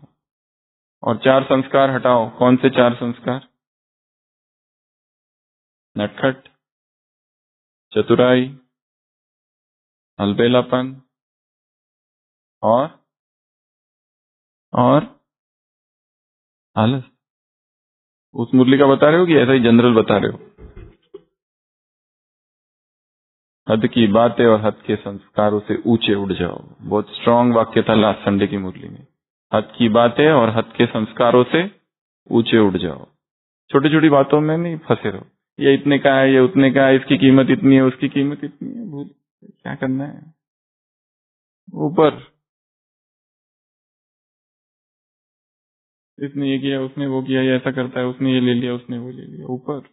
और 4 संस्कार हटाओ, कौन से 4 संस्कार, नटखट, चतुराई, अलबेलापन और आलस। उस मुरली का बता रहे हो कि ऐसा ही जनरल बता रहे हो। हद की बातें और हद के संस्कारों से ऊंचे उड़ जाओ, बहुत स्ट्रांग वाक्य था लास्ट संडे की मुरली में। हद की बातें और हद के संस्कारों से ऊंचे उड़ जाओ। छोटी छोटी बातों में नहीं फंसे रहो, ये इतने का है, ये उतने का है, इसकी कीमत इतनी है, उसकी कीमत इतनी है, भूल क्या करना है। ऊपर इसने ये किया, उसने वो किया, ये ऐसा करता है, उसने ये ले लिया, उसने वो ले लिया। ऊपर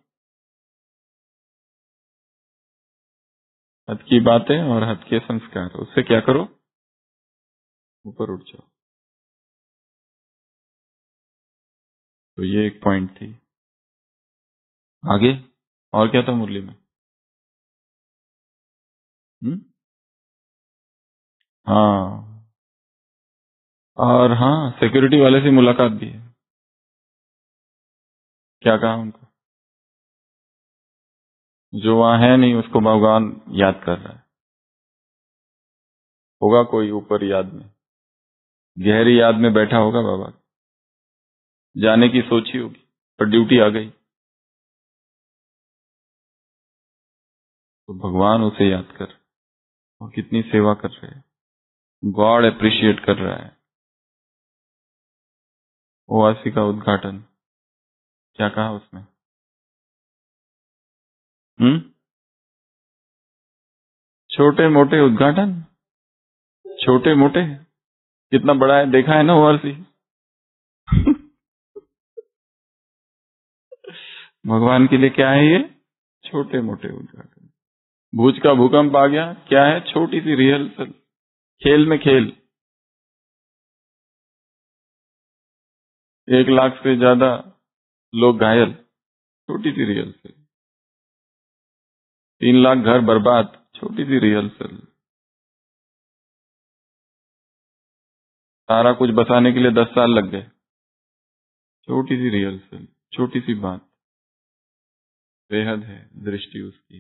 हद की बातें और हद के संस्कार, उससे क्या करो, ऊपर उठ जाओ। तो ये एक पॉइंट थी। आगे और क्या था मुरली में, हाँ, और हाँ, सिक्योरिटी वाले से मुलाकात भी है। क्या कहा उनको, जो वहां है नहीं उसको भगवान याद कर रहा है। होगा कोई ऊपर याद में, गहरी याद में बैठा होगा बाबा, जाने की सोची होगी पर ड्यूटी आ गई, तो भगवान उसे याद कर, और कितनी सेवा कर रहे हैं, गॉड अप्रिशिएट कर रहा है। ओआसी का उद्घाटन, क्या कहा उसमें, छोटे मोटे उद्घाटन, छोटे मोटे, कितना बड़ा है देखा है ना ओवरसी। भगवान के लिए क्या है ये? छोटे मोटे उद्घाटन। भुज का भूकंप आ गया, क्या है? छोटी सी रिहर्सल, खेल में खेल। 1 लाख से ज्यादा लोग घायल, छोटी सी रिहर्सल। 3 लाख घर बर्बाद, छोटी सी रिहर्सल। सारा कुछ बसाने के लिए 10 साल लग गए, छोटी सी रिहर्सल, छोटी सी बात। बेहद है दृष्टि उसकी।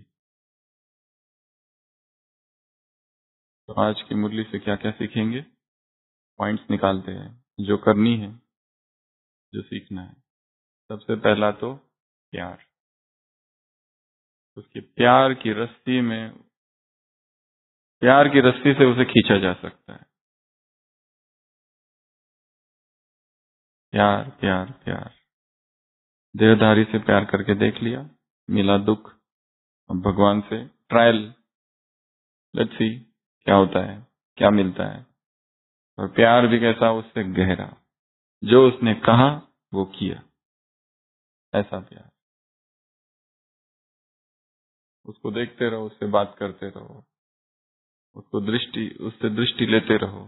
तो आज की मुरली से क्या क्या सीखेंगे? पॉइंट्स निकालते हैं जो करनी है, जो सीखना है। सबसे पहला तो प्यार। उसके प्यार की रस्सी से उसे खींचा जा सकता है। प्यार प्यार प्यार। देहधारी से प्यार करके देख लिया, मिला दुख। अब भगवान से ट्रायल, लेट्स सी क्या होता है, क्या मिलता है। और प्यार भी कैसा? उससे गहरा, जो उसने कहा वो किया, ऐसा प्यार। उसको देखते रहो, उससे बात करते रहो, उससे दृष्टि लेते रहो।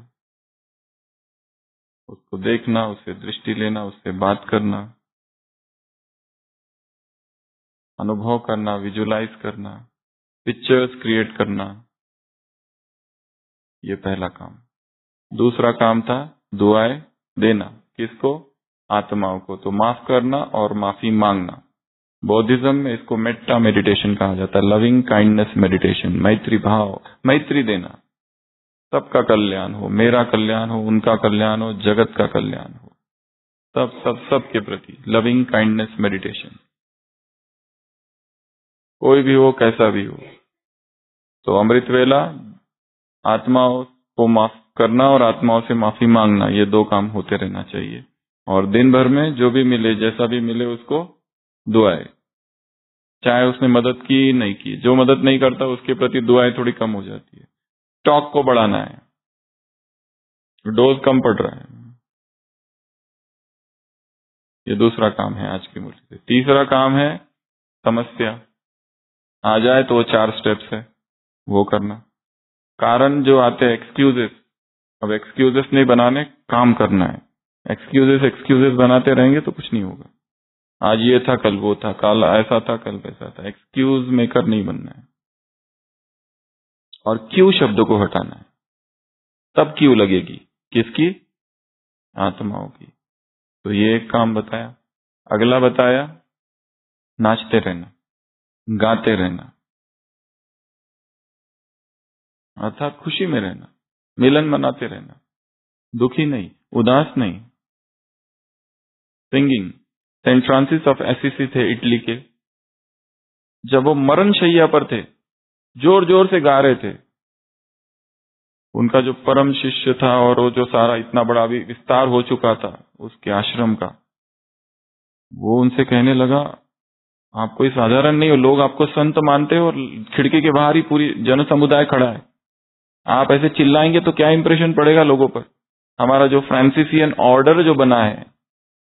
उसको देखना, उससे दृष्टि लेना, उससे बात करना, अनुभव करना, विजुलाइज करना, पिक्चर्स क्रिएट करना, ये पहला काम। दूसरा काम था दुआएं देना। किसको? आत्माओं को। तो माफ करना और माफी मांगना। बौद्धिज्म में इसको मेट्टा मेडिटेशन कहा जाता है, लविंग काइंडनेस मेडिटेशन। मैत्री भाव, मैत्री देना, सबका कल्याण हो, मेरा कल्याण हो, उनका कल्याण हो, जगत का कल्याण हो, सब के प्रति लविंग काइंडनेस मेडिटेशन। कोई भी हो, कैसा भी हो। तो अमृत वेला आत्माओं को माफ करना और आत्माओं से माफी मांगना, ये 2 काम होते रहना चाहिए। और दिन भर में जो भी मिले, जैसा भी मिले, उसको दुआएं, चाहे उसने मदद की नहीं की। जो मदद नहीं करता उसके प्रति दुआएं थोड़ी कम हो जाती है। स्टॉक को बढ़ाना है, डोज कम पड़ रहा है। ये दूसरा काम है आज की मुरली से। तीसरा काम है समस्या आ जाए तो वो 4 स्टेप्स है, वो करना। कारण जो आते हैं, एक्सक्यूजेस, अब एक्सक्यूजेस नहीं बनाने, काम करना है। एक्सक्यूजेस बनाते रहेंगे तो कुछ नहीं होगा। आज ये था, कल वो था, कल ऐसा था, कल वैसा था। एक्सक्यूज मेकर नहीं बनना है। और क्यों शब्द को हटाना है। तब क्यों लगेगी? किसकी? आत्माओं की। तो ये एक काम बताया। अगला बताया नाचते रहना, गाते रहना, अर्थात खुशी में रहना, मिलन मनाते रहना, दुखी नहीं, उदास नहीं। Singing. Saint Francis of Assisi थे इटली के। जब वो मरण शैया पर थे, जोर जोर से गा रहे थे। उनका जो परम शिष्य था, और वो जो सारा इतना बड़ा विस्तार हो चुका था उसके आश्रम का, वो उनसे कहने लगा, आप कोई साधारण नहीं हो, लोग आपको संत मानते हो और खिड़की के बाहर ही पूरी जन समुदाय खड़ा है। आप ऐसे चिल्लाएंगे तो क्या इंप्रेशन पड़ेगा लोगों पर। हमारा जो फ्रांसिसियन ऑर्डर जो बना है,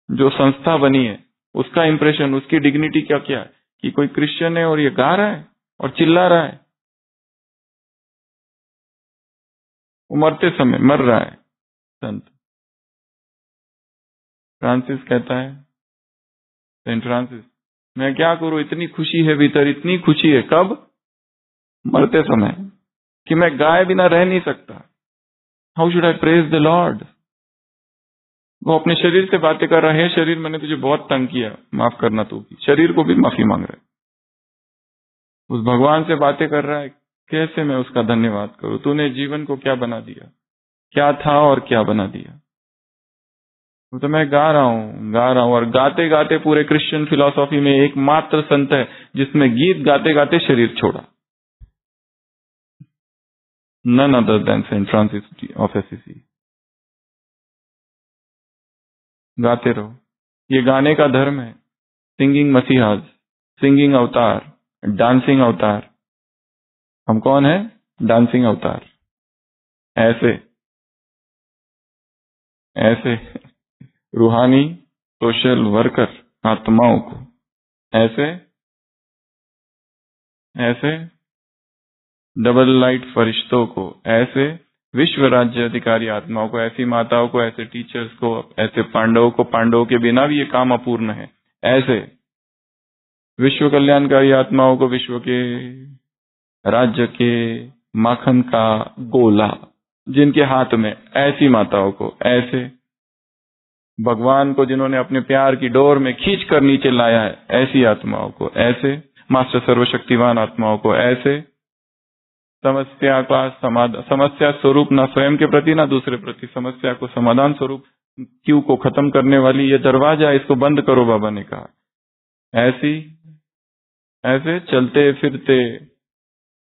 जो संस्था बनी है, उसका इंप्रेशन, उसकी डिग्निटी क्या क्या है कि कोई क्रिश्चियन है और ये गा रहा है और चिल्ला रहा है। वो मरते समय मर रहा है संत। फ्रांसिस कहता है, सेंट फ्रांसिस, मैं क्या करूं, इतनी खुशी है भीतर, इतनी खुशी है। कब? मरते समय, कि मैं गाए बिना रह नहीं सकता। How should I praise the Lord. वो अपने शरीर से बातें कर रहा है, शरीर मैंने तुझे बहुत तंग किया, माफ करना। तू भी शरीर को भी माफी मांग रहा है, उस भगवान से बातें कर रहा है, कैसे मैं उसका धन्यवाद करूं। तूने जीवन को क्या बना दिया, क्या था और क्या बना दिया। वो तो मैं गा रहा हूं। और गाते गाते पूरे क्रिश्चियन फिलॉसफी में एकमात्र संत है जिसने गीत गाते गाते शरीर छोड़ा। None other than Saint Francis of Assisi. गाते रहो, ये गाने का धर्म है। Singing messiahs, singing avatar, dancing avatar. हम कौन है? डांसिंग अवतार। ऐसे ऐसे रूहानी सोशल वर्कर आत्माओं को, ऐसे ऐसे डबल लाइट फरिश्तों को, ऐसे विश्व राज्य अधिकारी आत्माओं को, ऐसी माताओं को, ऐसे टीचर्स को, ऐसे पांडवों को, पांडवों के बिना भी ये काम अपूर्ण है, ऐसे विश्व कल्याणकारी आत्माओं को, विश्व के राज्य के माखन का गोला जिनके हाथ में, ऐसी माताओं को, ऐसे भगवान को जिन्होंने अपने प्यार की डोर में खींच कर नीचे लाया है, ऐसी आत्माओं को, ऐसे मास्टर सर्वशक्तिवान आत्माओं को, ऐसे समस्या का समस्या स्वरूप ना स्वयं के प्रति ना दूसरे प्रति, समस्या को समाधान स्वरूप क्यू को खत्म करने वाली ये दरवाजा, इसको बंद करो बाबा ने कहा। ऐसी ऐसे चलते फिरते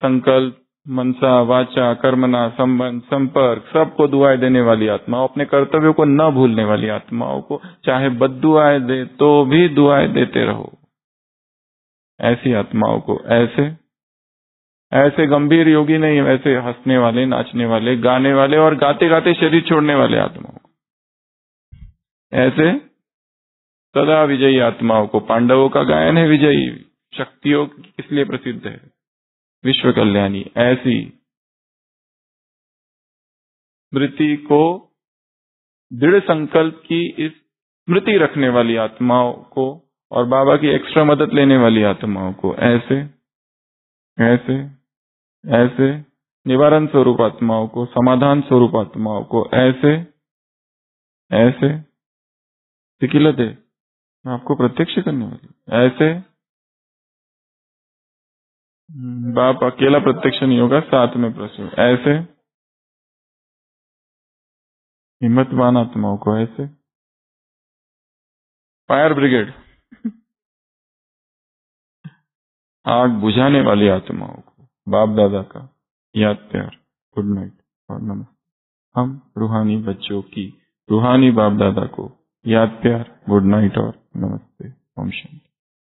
संकल्प मनसा वाचा कर्मना संबंध संपर्क सबको दुआएं देने वाली आत्माओं, अपने कर्तव्यों को न भूलने वाली आत्माओं को, चाहे बद्दुआएं दे तो भी दुआएं देते रहो, ऐसी आत्माओं को, ऐसे ऐसे गंभीर योगी नहीं, वैसे हंसने वाले, नाचने वाले, गाने वाले और गाते गाते शरीर छोड़ने वाले आत्माओं को, ऐसे सदा विजयी आत्माओं को। पांडवों का गायन है विजयी शक्तियों इसलिए प्रसिद्ध है, विश्व कल्याणी। ऐसी स्मृति को, दृढ़ संकल्प की इस स्मृति रखने वाली आत्माओं को और बाबा की एक्स्ट्रा मदद लेने वाली आत्माओं को, ऐसे ऐसे ऐसे निवारण स्वरूप आत्माओं को, समाधान स्वरूप आत्माओं को, ऐसे ऐसे सिकिला दे मैं आपको प्रत्यक्ष करने वाली, ऐसे बाप अकेला प्रत्यक्ष नहीं होगा, साथ में प्रश्न, ऐसे हिम्मतवान आत्माओं को, ऐसे फायर ब्रिगेड आग बुझाने वाली आत्माओं को, बाप दादा का याद प्यार, गुड नाइट और नमस्ते। हम रूहानी बच्चों की रूहानी बाप दादा को याद प्यार, गुड नाइट और नमस्ते। ओम शांति।